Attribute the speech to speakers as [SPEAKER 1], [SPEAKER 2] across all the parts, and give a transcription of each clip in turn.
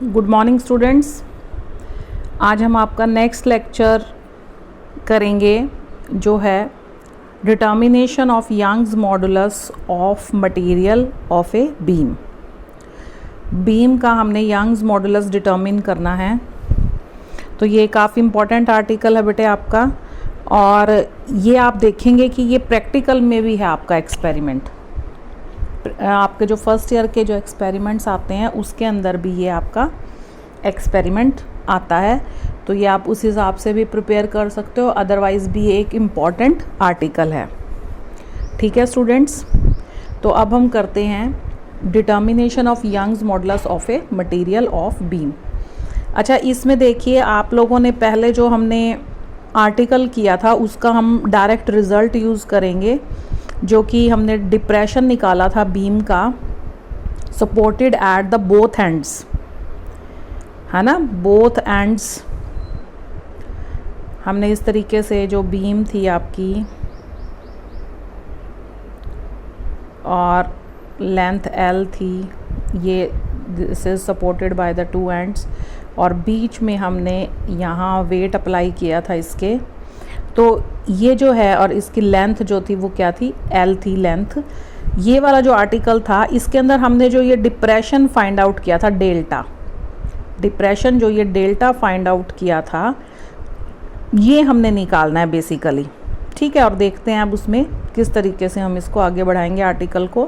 [SPEAKER 1] Good morning students. आज हम आपका नेक्स्ट लेक्चर करेंगे जो है determination of Young's modulus of material of a beam. Beam का हमने यंग्स मॉडुलस डिटर्मिन करना है, तो ये काफ़ी इम्पॉर्टेंट आर्टिकल है बेटे आपका। और ये आप देखेंगे कि ये प्रैक्टिकल में भी है आपका एक्सपेरिमेंट। आपके जो फर्स्ट ईयर के जो एक्सपेरिमेंट्स आते हैं उसके अंदर भी ये आपका एक्सपेरिमेंट आता है, तो ये आप उस हिसाब से भी प्रिपेयर कर सकते हो। अदरवाइज़ भी एक इम्पॉर्टेंट आर्टिकल है। ठीक है स्टूडेंट्स, तो अब हम करते हैं determination of Young's modulus of a material of beam. अच्छा, इसमें देखिए आप लोगों ने पहले जो हमने आर्टिकल किया था उसका हम डायरेक्ट रिज़ल्ट यूज़ करेंगे, जो कि हमने डिप्रेशन निकाला था बीम का supported at the both ends, है ना। बोथ एंड्स हमने इस तरीके से जो बीम थी आपकी और लेंथ L थी, ये this is supported by the two ends, और बीच में हमने यहाँ वेट अप्लाई किया था इसके। तो ये जो है और इसकी लेंथ जो थी वो क्या थी, L थी लेंथ। ये वाला जो आर्टिकल था इसके अंदर हमने जो ये डिप्रेशन फाइंड आउट किया था, डेल्टा डिप्रेशन जो ये डेल्टा फाइंड आउट किया था, ये हमने निकालना है बेसिकली। ठीक है, और देखते हैं अब उसमें किस तरीके से हम इसको आगे बढ़ाएंगे आर्टिकल को।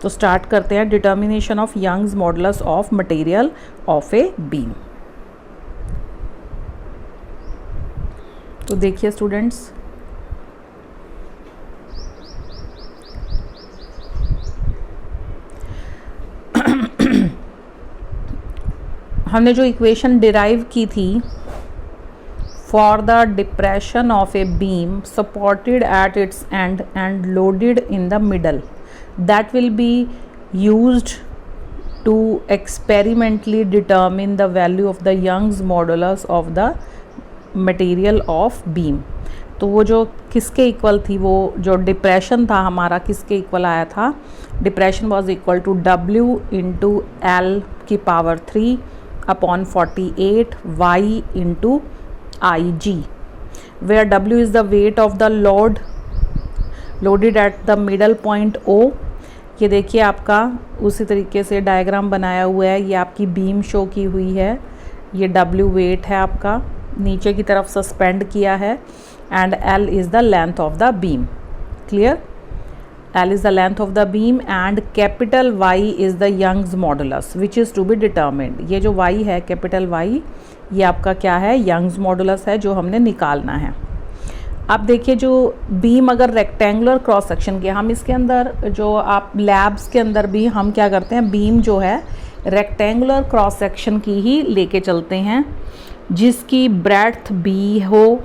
[SPEAKER 1] तो स्टार्ट करते हैं determination of Young's modulus of material of a beam. तो देखिए स्टूडेंट्स, हमने जो इक्वेशन डिराइव की थी for the depression of a beam supported at its end and loaded in the middle, that will be used to experimentally determine the value of the Young's modulus of the material of beam. तो वो जो किसके equal थी, वो जो depression था हमारा किसके इक्वल आया था, depression was equal to W into L की power 3 upon 48 Y into IG, where W is the weight of the load loaded at the middle point O। ये देखिए आपका उसी तरीके से डायग्राम बनाया हुआ है, ये आपकी बीम शो की हुई है, ये W वेट है आपका, नीचे की तरफ सस्पेंड किया है, and L is the length of the beam. Clear, L is the length of the beam and capital Y is the Young's modulus which is to be determined। ये जो Y है कैपिटल Y, ये आपका क्या है, Young's modulus है जो हमने निकालना है। अब देखिए जो बीम अगर रेक्टेंगुलर क्रॉस सेक्शन के, हम इसके अंदर जो आप लैब्स के अंदर भी हम क्या करते हैं, बीम जो है रेक्टेंगुलर क्रॉस सेक्शन की ही लेके चलते हैं, जिसकी ब्रेड्थ B हो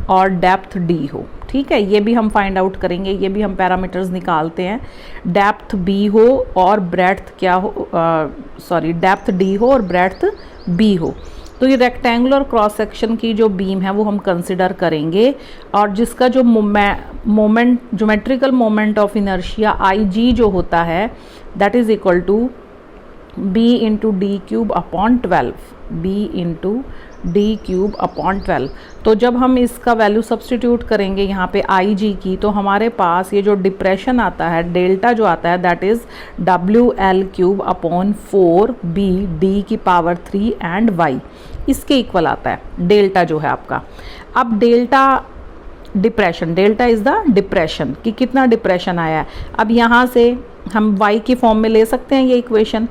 [SPEAKER 1] और डेप्थ D हो। ठीक है, ये भी हम फाइंड आउट करेंगे, ये भी हम पैरामीटर्स निकालते हैं। डेप्थ B हो और ब्रेड्थ क्या हो, डेप्थ D हो और ब्रेड्थ B हो। तो ये रेक्टेंगुलर क्रॉस सेक्शन की जो बीम है वो हम कंसिडर करेंगे, और जिसका जो moment geometrical moment of inertia IG जो होता है, that is equal to B into D cube upon 12, B into D cube upon 12। तो जब हम इसका वैल्यू सब्सटीट्यूट करेंगे यहाँ पे IG की, तो हमारे पास ये जो डिप्रेशन आता है, डेल्टा जो आता है, that is WL cube upon 4B D की पावर 3 एंड Y, इसके इक्वल आता है डेल्टा जो है आपका। अब delta depression, delta is the depression कि कितना डिप्रेशन आया है। अब यहाँ से हम Y की फॉर्म में ले सकते हैं, ये इक्वेशन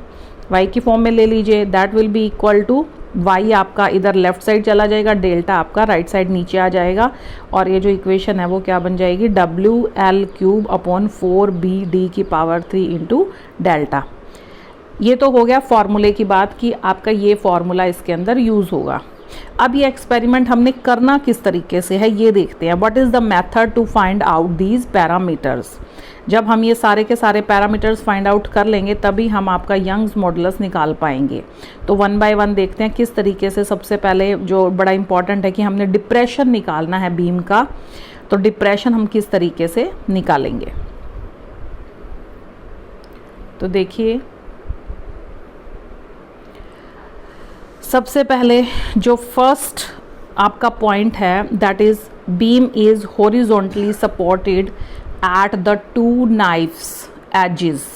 [SPEAKER 1] Y की फॉर्म में ले लीजिए, that will be equal to Y आपका इधर लेफ्ट साइड चला जाएगा, डेल्टा आपका राइट साइड नीचे आ जाएगा, और ये जो इक्वेशन है वो क्या बन जाएगी, WL क्यूब अपॉन 4BD की पावर 3 इंटू डेल्टा। ये तो हो गया फॉर्मूले की बात कि आपका ये फॉर्मूला इसके अंदर यूज़ होगा। अब ये एक्सपेरिमेंट हमने करना किस तरीके से है ये देखते हैं। What is the method to find out these parameters. जब हम ये सारे के सारे पैरामीटर्स फाइंड आउट कर लेंगे तभी हम आपका यंग्स मॉडुलस निकाल पाएंगे। तो वन बाय वन देखते हैं किस तरीके से। सबसे पहले जो बड़ा इंपॉर्टेंट है कि हमने डिप्रेशन निकालना है बीम का, तो डिप्रेशन हम किस तरीके से निकालेंगे। तो देखिए सबसे पहले जो फर्स्ट आपका पॉइंट है that is beam is horizontally supported at the two knife edges.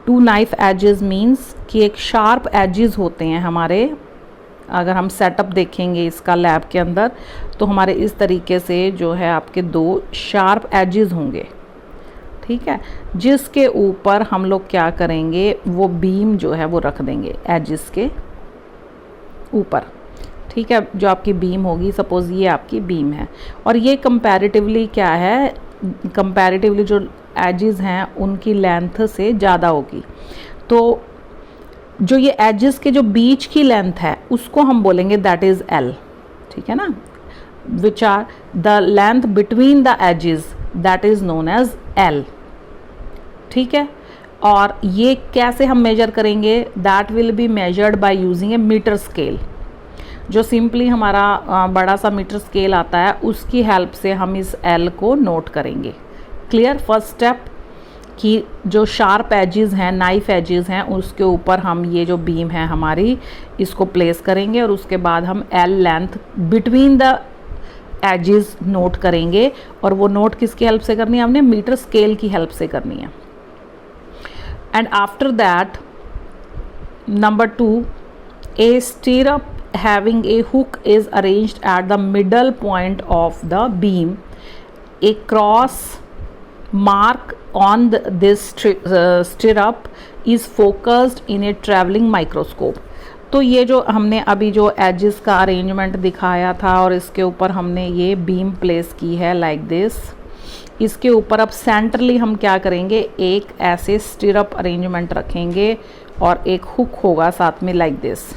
[SPEAKER 1] Two knife edges means कि एक शार्प एजेस होते हैं हमारे, अगर हम सेटअप देखेंगे इसका लैब के अंदर तो हमारे इस तरीके से जो है आपके दो शार्प एजेस होंगे, ठीक है, जिसके ऊपर हम लोग क्या करेंगे वो बीम जो है वो रख देंगे एजेस के ऊपर, ठीक है। जो आपकी बीम होगी, सपोज़ ये आपकी बीम है और ये कंपैरेटिवली क्या है, कंपैरेटिवली जो एजेस हैं उनकी लेंथ से ज़्यादा होगी, तो जो ये एजेस के जो बीच की लेंथ है उसको हम बोलेंगे दैट इज़ एल, ठीक है ना, which are the length between the edges that is known as L, ठीक है। और ये कैसे हम मेजर करेंगे, that will be measured by using a metre scale. जो सिंपली हमारा बड़ा सा मीटर स्केल आता है उसकी हेल्प से हम इस एल को नोट करेंगे। क्लियर। फर्स्ट स्टेप कि जो शार्प एजेस हैं, नाइफ एजेस हैं, उसके ऊपर हम ये जो बीम है हमारी इसको प्लेस करेंगे और उसके बाद हम L length between the edges note करेंगे। और वो नोट किसकी हेल्प से करनी है, हमने मीटर स्केल की हेल्प से करनी है। And after that number 2, A स्टीरअप having a hook is arranged at the middle point of the beam. A cross mark on this stirrup is focused in a traveling microscope. तो ये जो हमने अभी जो एजेस का अरेंजमेंट दिखाया था और इसके ऊपर हमने ये बीम प्लेस की है लाइक दिस, इसके ऊपर अब सेंट्रली हम क्या करेंगे, एक ऐसे स्टिरअप अरेंजमेंट रखेंगे और एक हुक होगा साथ में लाइक दिस,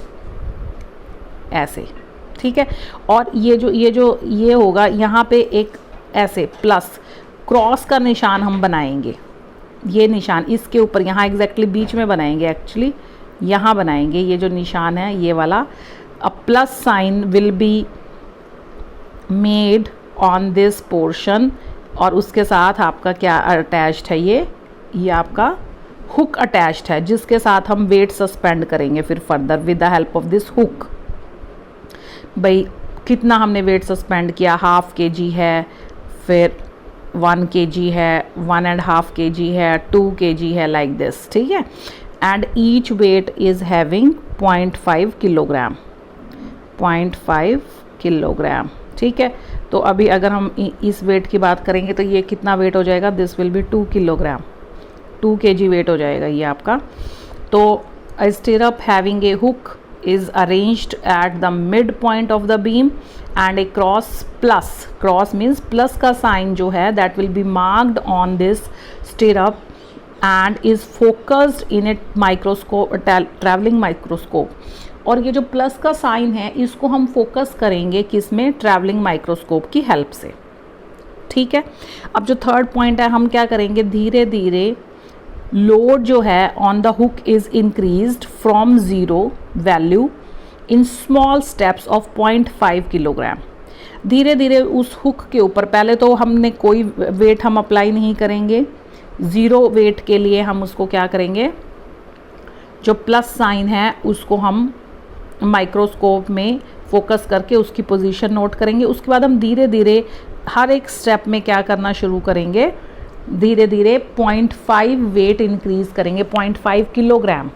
[SPEAKER 1] ऐसे, ठीक है। और ये होगा यहाँ पे एक ऐसे प्लस क्रॉस का निशान हम बनाएंगे, ये निशान इसके ऊपर यहाँ एग्जैक्टली बीच में बनाएंगे, एक्चुअली यहाँ बनाएंगे, ये जो निशान है ये वाला। A plus sign will be made on this portion और उसके साथ आपका क्या अटैच्ड है, ये आपका हुक अटैच्ड है जिसके साथ हम वेट सस्पेंड करेंगे फिर further with the help of this hook. भाई कितना हमने वेट सस्पेंड किया, 1/2 kg है, फिर 1 kg है, 1.5 kg है, 2 kg है, लाइक दिस, ठीक है। And each weight is having 0.5 kilogram, 0.5 kilogram, ठीक है। तो अभी अगर हम इस वेट की बात करेंगे तो ये कितना वेट हो जाएगा, this will be 2 kilogram, 2 kg weight हो जाएगा ये आपका। तो a stirrup having a hook is arranged at the midpoint of the beam and a cross means plus का sign जो है that will be marked on this stirrup and is focused in a microscope, traveling microscope। और ये जो plus का sign है इसको हम फोकस करेंगे किसमें, ट्रैवलिंग माइक्रोस्कोप की हेल्प से, ठीक है। अब जो थर्ड पॉइंट है हम क्या करेंगे, धीरे धीरे लोड जो है on the hook is increased from 0 value in small steps of 0.5 kilogram. धीरे धीरे उस हुक के ऊपर, पहले तो हमने कोई वेट हम अप्लाई नहीं करेंगे, 0 वेट के लिए हम उसको क्या करेंगे, जो प्लस साइन है उसको हम माइक्रोस्कोप में फोकस करके उसकी पोजीशन नोट करेंगे। उसके बाद हम धीरे धीरे हर एक स्टेप में क्या करना शुरू करेंगे, धीरे धीरे 0.5 वेट इंक्रीज करेंगे, 0.5 किलोग्राम।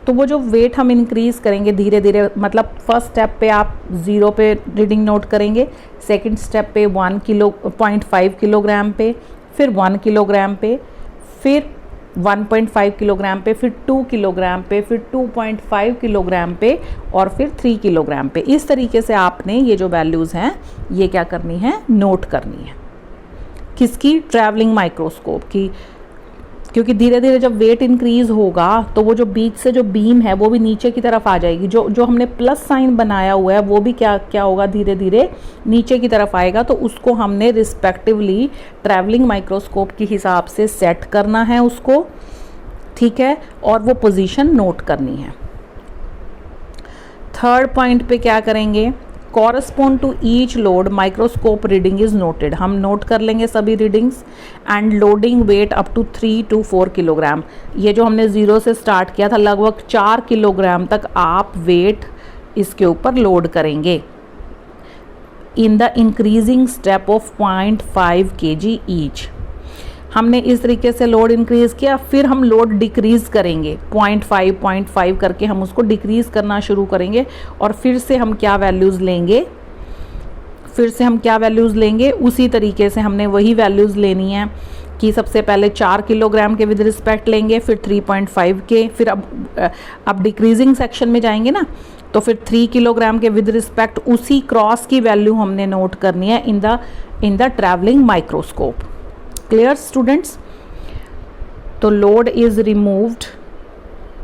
[SPEAKER 1] तो वो जो वेट हम इंक्रीज करेंगे धीरे धीरे, मतलब फर्स्ट स्टेप पे आप 0 पे रीडिंग नोट करेंगे, सेकंड स्टेप पे 0.5 किलोग्राम पे, फिर 1 किलोग्राम पे, फिर 1.5 किलोग्राम पे, फिर 2 किलोग्राम पे, फिर 2.5 किलोग्राम पे और फिर 3 किलोग्राम पे। इस तरीके से आपने ये जो वैल्यूज़ हैं ये क्या करनी है, नोट करनी है। किसकी, ट्रैवलिंग माइक्रोस्कोप की, क्योंकि धीरे धीरे जब वेट इंक्रीज होगा तो वो जो बीच से जो बीम है वो भी नीचे की तरफ आ जाएगी। जो हमने प्लस साइन बनाया हुआ है वो भी क्या होगा, धीरे धीरे नीचे की तरफ आएगा। तो उसको हमने रिस्पेक्टिवली ट्रैवलिंग माइक्रोस्कोप के हिसाब से सेट करना है उसको, ठीक है, और वो पोजीशन नोट करनी है। थर्ड पॉइंट पे क्या करेंगे, correspond to each load microscope reading is noted. हम नोट कर लेंगे सभी readings and loading weight up to 3 to 4 kilogram. ये जो हमने 0 से स्टार्ट किया था लगभग 4 किलोग्राम तक आप वेट इसके ऊपर लोड करेंगे in the increasing step of 0.5 kg each. हमने इस तरीके से लोड इंक्रीज किया, फिर हम लोड डिक्रीज करेंगे 0.5 करके हम उसको डिक्रीज करना शुरू करेंगे और फिर से हम क्या वैल्यूज़ लेंगे, उसी तरीके से हमने वही वैल्यूज़ लेनी है कि सबसे पहले 4 किलोग्राम के विद रिस्पेक्ट लेंगे, फिर 3.5 के, फिर अब डिक्रीजिंग सेक्शन में जाएंगे ना, तो फिर 3 किलोग्राम के विद रिस्पेक्ट उसी क्रॉस की वैल्यू हमने नोट करनी है in the travelling microscope. Clear students? तो load is removed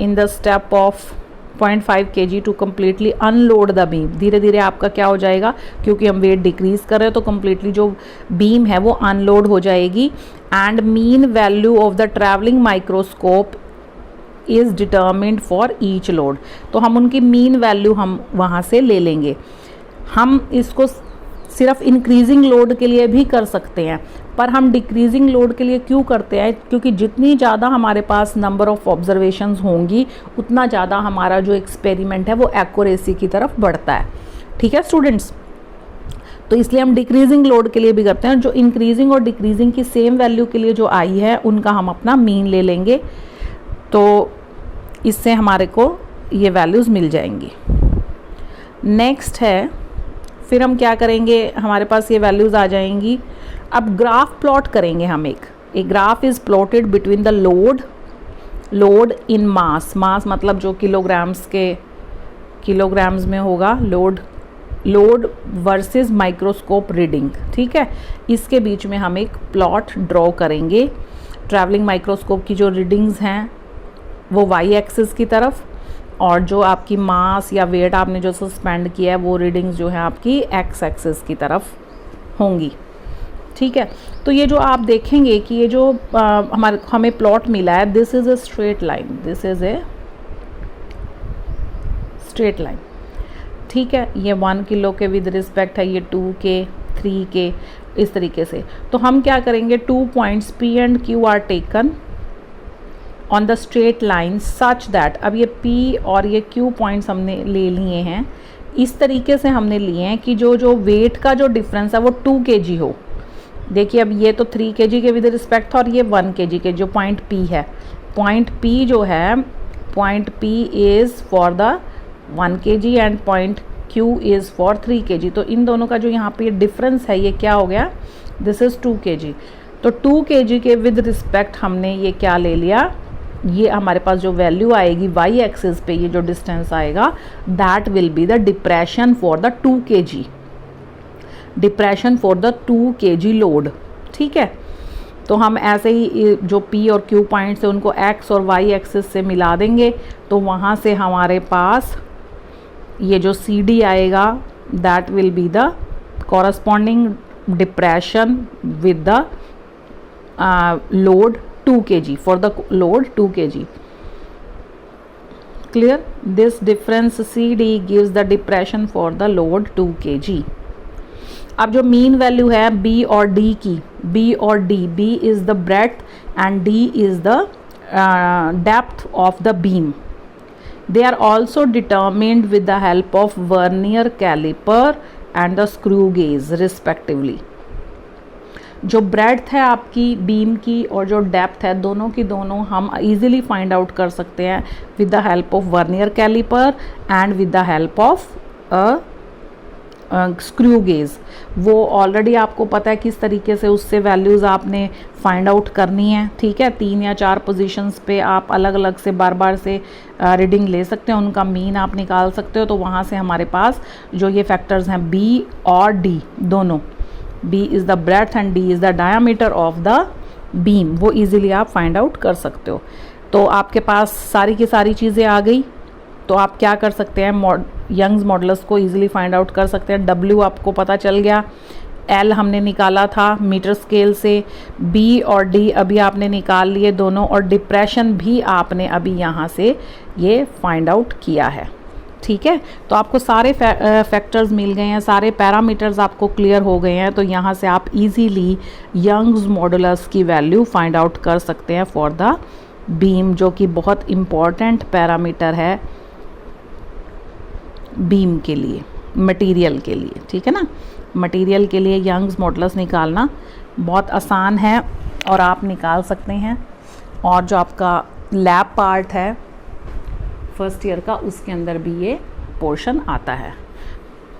[SPEAKER 1] in the step of 0.5 kg to completely unload the beam. धीरे धीरे आपका क्या हो जाएगा, क्योंकि हम वेट डिक्रीज कर रहे हैं तो कम्प्लीटली जो बीम है वो अनलोड हो जाएगी। And mean value of the travelling microscope is determined for each load. तो हम उनकी मीन वैल्यू हम वहाँ से ले लेंगे। हम इसको सिर्फ इंक्रीजिंग लोड के लिए भी कर सकते हैं, पर हम डिक्रीजिंग लोड के लिए क्यों करते हैं, क्योंकि जितनी ज़्यादा हमारे पास नंबर ऑफ ऑब्जर्वेशंस होंगी उतना ज़्यादा हमारा जो एक्सपेरिमेंट है वो एक्यूरेसी की तरफ बढ़ता है। ठीक है स्टूडेंट्स? तो इसलिए हम डिक्रीजिंग लोड के लिए भी करते हैं। जो इंक्रीजिंग और डिक्रीजिंग की सेम वैल्यू के लिए जो आई है उनका हम अपना मीन ले लेंगे, तो इससे हमारे को ये वैल्यूज़ मिल जाएंगी। नेक्स्ट है, फिर हम क्या करेंगे, हमारे पास ये वैल्यूज़ आ जाएंगी। अब ग्राफ प्लॉट करेंगे हम। एक graph is plotted between the load in mass मतलब जो किलोग्राम्स में होगा, लोड वर्सेस माइक्रोस्कोप रीडिंग। ठीक है, इसके बीच में हम एक प्लॉट ड्रॉ करेंगे। ट्रैवलिंग माइक्रोस्कोप की जो रीडिंग्स हैं वो वाई एक्सिस की तरफ, और जो आपकी मास या वेट आपने जो सस्पेंड किया है वो रीडिंग्स जो है आपकी एक्स एक्सिस की तरफ होंगी। ठीक है, तो ये जो आप देखेंगे कि ये जो हमें प्लॉट मिला है, this is a straight line. ठीक है, ये 1 किलो के विद रिस्पेक्ट है, ये 2 के, 3 के, इस तरीके से। तो हम क्या करेंगे, 2 points P and Q are taken on the straight line such that, अब ये P और ये Q पॉइंट्स हमने ले लिए हैं, इस तरीके से हमने लिए हैं कि जो वेट का जो डिफरेंस है वो 2 kg हो। देखिए अब ये तो 3 kg के विद रिस्पेक्ट था और ये 1 kg के, जो पॉइंट P है, पॉइंट P जो है, point P is for the 1 kg and point Q is for 3 kg। तो इन दोनों का जो यहाँ पे डिफरेंस है ये क्या हो गया, दिस इज़ 2 kg। तो 2 kg के विद रिस्पेक्ट हमने ये क्या ले लिया, ये हमारे पास जो वैल्यू आएगी वाई एक्सिस पे, ये जो डिस्टेंस आएगा, that will be the depression for the 2 kg, depression for the 2 kg load. ठीक है, तो हम ऐसे ही जो P और Q पॉइंट्स है उनको X और Y एक्सिस से मिला देंगे, तो वहाँ से हमारे पास ये जो CD आएगा, that will be the corresponding depression with the load 2 kg, for the load 2 kg. Clear? This difference CD gives the depression for the load 2 kg. अब जो मीन वैल्यू है B और D की, B is the breadth and D is the depth of the beam. They are also determined with the help of vernier caliper and the screw gauge respectively. जो breadth है आपकी beam की और जो depth है, दोनों की दोनों हम इजीली फाइंड आउट कर सकते हैं with the help of vernier calliper and with the help of screw gauge. वो ऑलरेडी आपको पता है किस तरीके से उससे वैल्यूज़ आपने फाइंड आउट करनी है। ठीक है, 3 या 4 पोजीशंस पे आप अलग अलग से बार से रीडिंग ले सकते हैं, उनका मीन आप निकाल सकते हो। तो वहाँ से हमारे पास जो ये फैक्टर्स हैं B और D दोनों, B is the breadth and D is the diameter of the beam, वो easily आप find out कर सकते हो। तो आपके पास सारी की सारी चीज़ें आ गई, तो आप क्या कर सकते हैं, यंग्स मॉडुलस को easily find out कर सकते हैं। W आपको पता चल गया, L हमने निकाला था मीटर स्केल से, B और D अभी आपने निकाल लिए दोनों, और डिप्रेशन भी आपने अभी यहाँ से ये फाइंड आउट किया है। ठीक है, तो आपको सारे फैक्टर्स मिल गए हैं, सारे पैरामीटर्स आपको क्लियर हो गए हैं। तो यहाँ से आप इजीली यंग्स मॉडुलस की वैल्यू फाइंड आउट कर सकते हैं फॉर द बीम, जो कि बहुत इम्पॉर्टेंट पैरामीटर है बीम के लिए, मटेरियल के लिए, ठीक है ना। मटेरियल के लिए यंग्स मॉडुलस निकालना बहुत आसान है और आप निकाल सकते हैं। और जो आपका लैब पार्ट है फर्स्ट ईयर का, उसके अंदर भी ये पोर्शन आता है।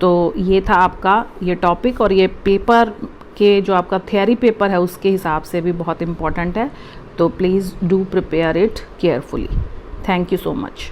[SPEAKER 1] तो ये था आपका ये टॉपिक, और ये पेपर के जो आपका थियरी पेपर है उसके हिसाब से भी बहुत इम्पॉर्टेंट है। तो please do prepare it carefully. Thank you so much.